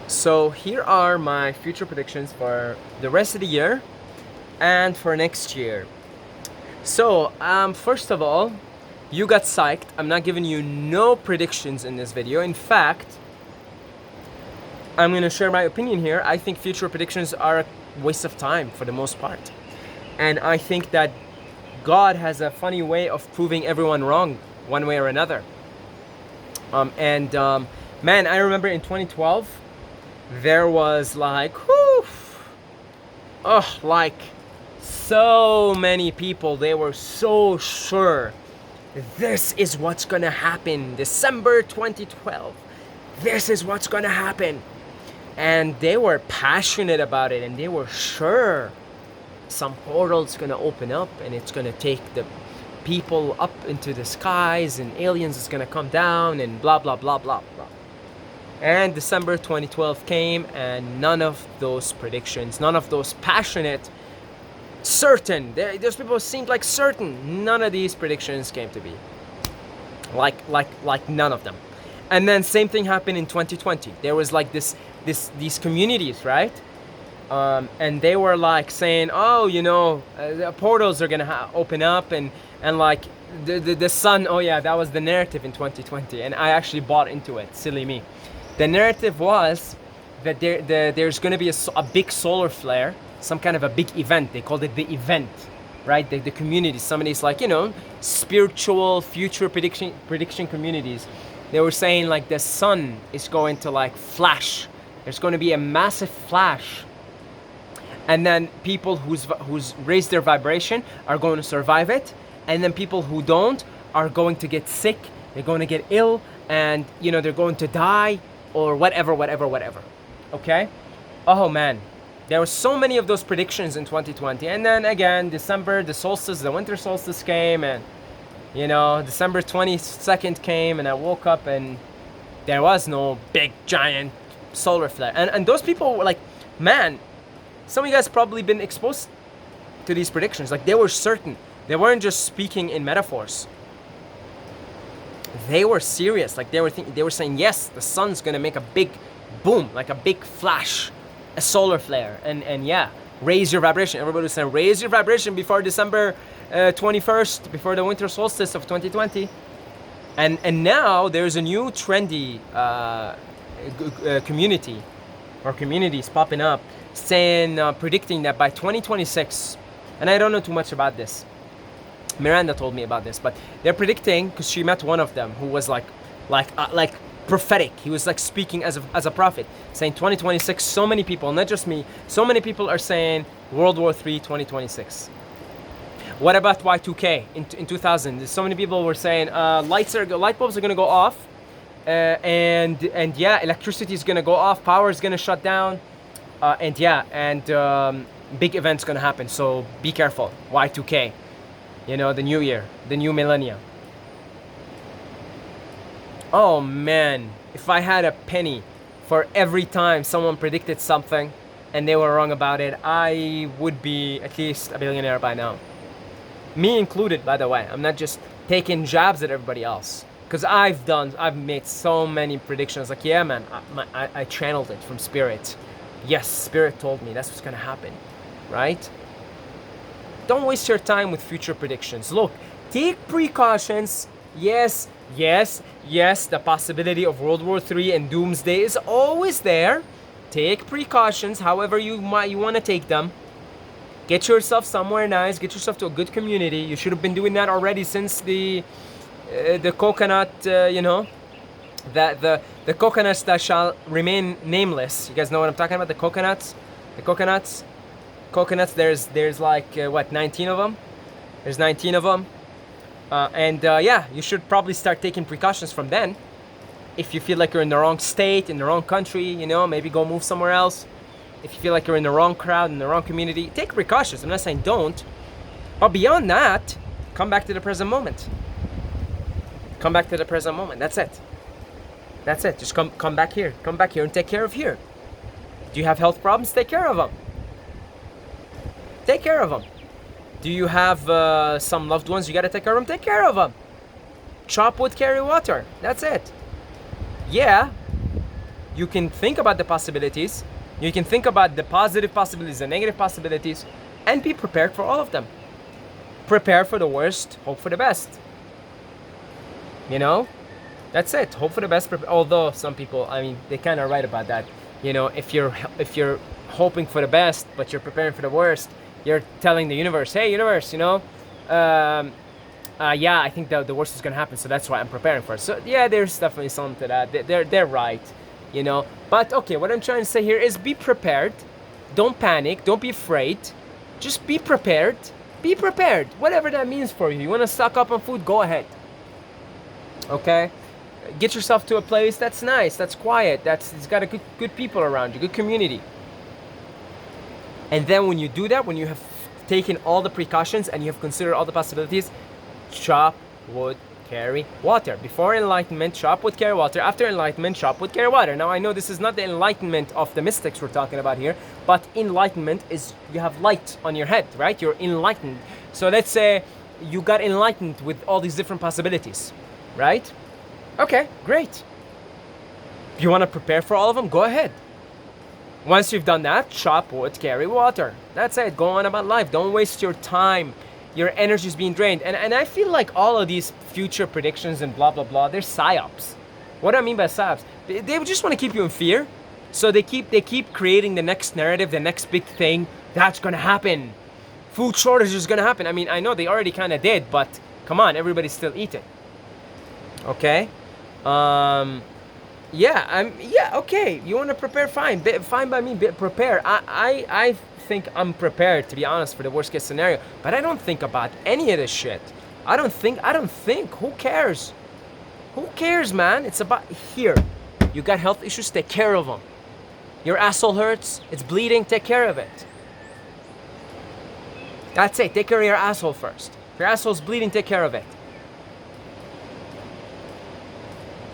So here are my future predictions for the rest of the year and for next year. So, first of all, you got psyched. I'm not giving you no predictions in this video. In fact, I'm gonna share my opinion here. I think future predictions are a waste of time for the most part. And I think that God has a funny way of proving everyone wrong one way or another. Man, I remember in 2012, there was like, like so many people, they were so sure this is what's gonna happen. December 2012, this is what's gonna happen. And they were passionate about it, and they were sure some portal's gonna open up and it's gonna take the people up into the skies and aliens is gonna come down and blah blah blah blah blah. And December 2012 came, and none of those predictions, none of those passionate, certain, those people seemed like certain, none of these predictions came to be. Like none of them. And then same thing happened in 2020. There was like these communities, right? And they were like saying, oh, the portals are gonna open up, and like the sun. Oh yeah, that was the narrative in 2020, and I actually bought into it. Silly me. The narrative was that there's gonna be a big solar flare, some kind of a big event. They called it the event, right? The community. Somebody's like, spiritual future prediction communities. They were saying like the sun is going to like flash. There's going to be a massive flash. And then people who's raised their vibration are going to survive it. And then people who don't are going to get sick. They're going to get ill, and they're going to die or whatever. Okay? Oh man. There were so many of those predictions in 2020. And then again, December, the winter solstice came, and December 22nd came, and I woke up and there was no big giant solar flare. And those people were like, man, some of you guys probably been exposed to these predictions. Like, they were certain. They weren't just speaking in metaphors. They were serious. Like, they were saying, yes, the sun's gonna make a big boom, like a big flash, a solar flare, and yeah, raise your vibration. Everybody was saying, raise your vibration before December 21st, before the winter solstice of 2020. And now there's a new trendy community or communities popping up saying, predicting that by 2026, and I don't know too much about this, Miranda told me about this, but they're predicting, because she met one of them who was like prophetic. He was like speaking as a prophet, saying 2026. So many people, not just me, so many people are saying World War III 2026. What about Y2K in 2000? So many people were saying light bulbs are gonna go off, and yeah, electricity is gonna go off, power is gonna shut down, and big events gonna happen. So be careful. Y2K, the new year, the new millennia. Oh man, if I had a penny for every time someone predicted something and they were wrong about it, I would be at least a billionaire by now. Me included, by the way. I'm not just taking jabs at everybody else. Because I've made so many predictions. Like, yeah, man, I channeled it from Spirit. Yes, Spirit told me that's what's gonna happen, right? Don't waste your time with future predictions. Look, take precautions. Yes, the possibility of World War III and doomsday is always there. Take precautions, however you want to take them. Get yourself somewhere nice. Get yourself to a good community. You should have been doing that already since the coconut, the coconuts that shall remain nameless. You guys know what I'm talking about? The coconuts. There's like 19 of them. There's 19 of them. Yeah, you should probably start taking precautions from then. If you feel like you're in the wrong state, in the wrong country, maybe go move somewhere else. If you feel like you're in the wrong crowd, in the wrong community, take precautions. I'm not saying don't. But beyond that, come back to the present moment. Come back to the present moment. That's it. Just come back here. Come back here and take care of here. Do you have health problems? Take care of them. Do you have some loved ones you gotta take care of them? Take care of them. Chop wood, carry water. That's it. Yeah, you can think about the possibilities. You can think about the positive possibilities, the negative possibilities, and be prepared for all of them. Prepare for the worst, hope for the best. You know, that's it. Hope for the best. Although some people, I mean, they kind of right about that. You know, if you're hoping for the best, but you're preparing for the worst, you're telling the universe, hey, universe, you know, yeah, I think the worst is gonna happen, so that's why I'm preparing for it. So yeah, there's definitely something to that. They're right, you know. But okay, what I'm trying to say here is be prepared. Don't panic. Don't be afraid. Just be prepared. Be prepared. Whatever that means for you. You want to stock up on food? Go ahead. Okay. Get yourself to a place that's nice, that's quiet, it's got a good people around you, good community. And then when you do that, when you have taken all the precautions and you have considered all the possibilities, chop wood, carry water. Before enlightenment, chop wood, carry water. After enlightenment, chop wood, carry water. Now I know this is not the enlightenment of the mystics we're talking about here, but enlightenment is you have light on your head, right? You're enlightened. So let's say you got enlightened with all these different possibilities, right? Okay, great. If you want to prepare for all of them, go ahead. Once you've done that, chop wood, carry water. That's it. Go on about life. Don't waste your time. Your energy is being drained. And I feel like all of these future predictions and blah, blah, blah, they're psyops. What do I mean by psyops? They just want to keep you in fear. So they keep creating the next narrative, the next big thing. That's going to happen. Food shortage is going to happen. I mean, I know they already kind of did, but come on, everybody's still eating. Okay? Yeah, okay. You want to prepare? Fine by me. Prepare. I think I'm prepared, to be honest, for the worst case scenario. But I don't think about any of this shit. I don't think. Who cares? Who cares, man? It's about here. You got health issues, take care of them. Your asshole hurts, it's bleeding, take care of it. That's it. Take care of your asshole first. If your asshole's bleeding, take care of it.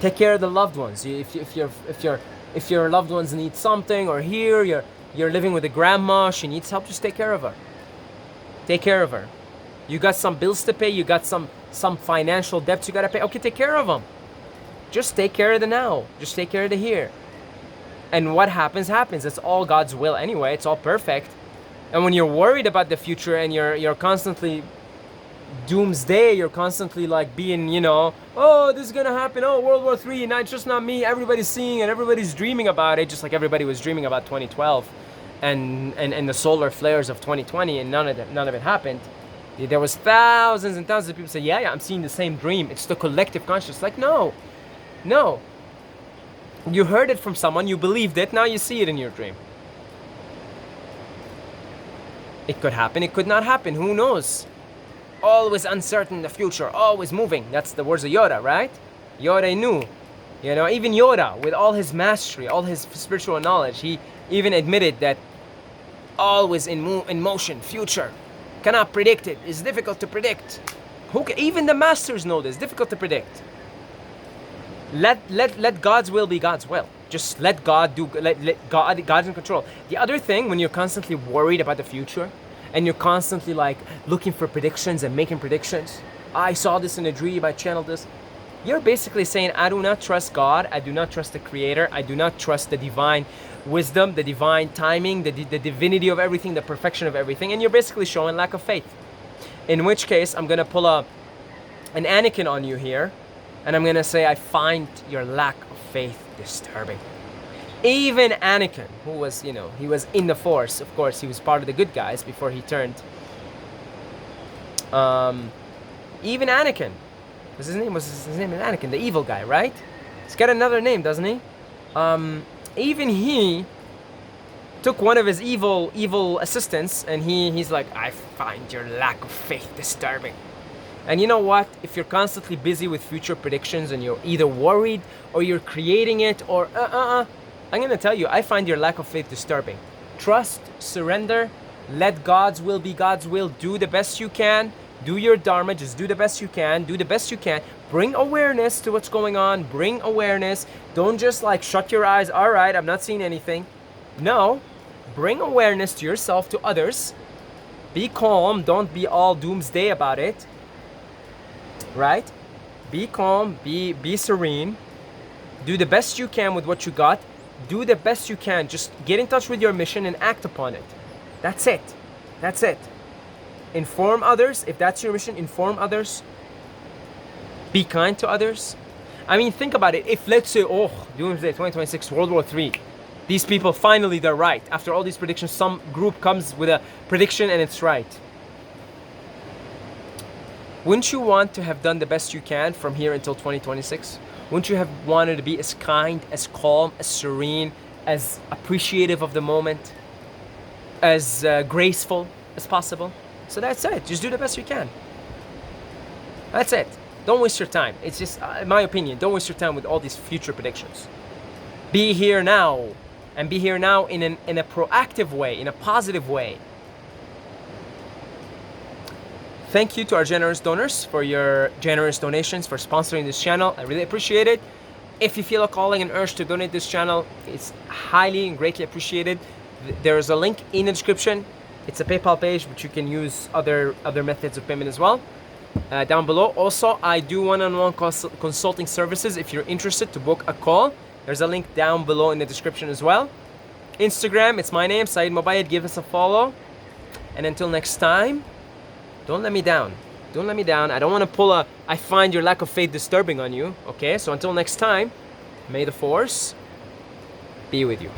Take care of the loved ones. If your loved ones need something, or here you're living with a grandma, she needs help, just take care of her. Take care of her. You got some bills to pay, you got some financial debts you gotta pay. Okay, take care of them. Just take care of the now. Just take care of the here. And what happens, happens. It's all God's will anyway. It's all perfect. And when you're worried about the future and you're constantly doomsday, you're constantly like being, you know, oh, this is gonna happen, oh, World War III, it's just not me, everybody's seeing it, everybody's dreaming about it, just like everybody was dreaming about 2012 and the solar flares of 2020, and none of it happened. There was thousands and thousands of people say, yeah, I'm seeing the same dream. It's the collective consciousness. Like, no. You heard it from someone, you believed it, now you see it in your dream. It could happen, it could not happen, who knows? Always uncertain, the future, always moving. That's the words of Yoda, right? Yoda knew. You know, even Yoda, with all his mastery, all his spiritual knowledge, he even admitted that always in motion, future. Cannot predict it. It's difficult to predict. Even the masters know this. Difficult to predict. Let God's will be God's will. Just let God do. Let God's in control. The other thing, when you're constantly worried about the future, and you're constantly like looking for predictions and making predictions. I saw this in a dream, I channeled this. You're basically saying, I do not trust God, I do not trust the Creator, I do not trust the divine wisdom, the divine timing, the divinity of everything, the perfection of everything, and you're basically showing lack of faith. In which case, I'm gonna pull an Anakin on you here, and I'm gonna say, I find your lack of faith disturbing. Even Anakin, who was, you know, he was in the Force, of course, he was part of the good guys before he turned. Even Anakin, was his name Anakin, the evil guy, right? He's got another name, doesn't he? Even he took one of his evil assistants, and he's like, I find your lack of faith disturbing. And you know what? If you're constantly busy with future predictions and you're either worried or you're creating it or I'm going to tell you, I find your lack of faith disturbing. Trust, surrender, let God's will be God's will. Do the best you can. Do your dharma. Just do the best you can. Do the best you can. Bring awareness to what's going on. Bring awareness. Don't just like shut your eyes. All right, I'm not seeing anything. No. Bring awareness to yourself, to others. Be calm. Don't be all doomsday about it. Right? Be calm. Be serene. Do the best you can with what you got. do the best you can. Just get in touch with your mission and act upon it. That's it. That's it. Inform others. If that's your mission, inform others. Be kind to others. I mean, think about it. If, let's say, oh, Doomsday 2026, World War III, these people finally, they're right. After all these predictions, some group comes with a prediction and it's right. Wouldn't you want to have done the best you can from here until 2026? Wouldn't you have wanted to be as kind, as calm, as serene, as appreciative of the moment, as graceful as possible? So that's it. Just do the best you can. That's it. Don't waste your time. It's just, in my opinion, don't waste your time with all these future predictions. Be here now, and be here now in a proactive way, in a positive way. Thank you to our generous donors for your generous donations, for sponsoring this channel. I really appreciate it. If you feel a calling and urge to donate this channel, it's highly and greatly appreciated. There is a link in the description. It's a PayPal page, but you can use other methods of payment as well. Down below. Also, I do one-on-one consulting services. If you're interested to book a call, there's a link down below in the description as well. Instagram, it's my name, Saeed Mobayed. Give us a follow. And until next time, don't let me down. Don't let me down. I don't want to pull I find your lack of faith disturbing on you. Okay, so until next time, may the force be with you.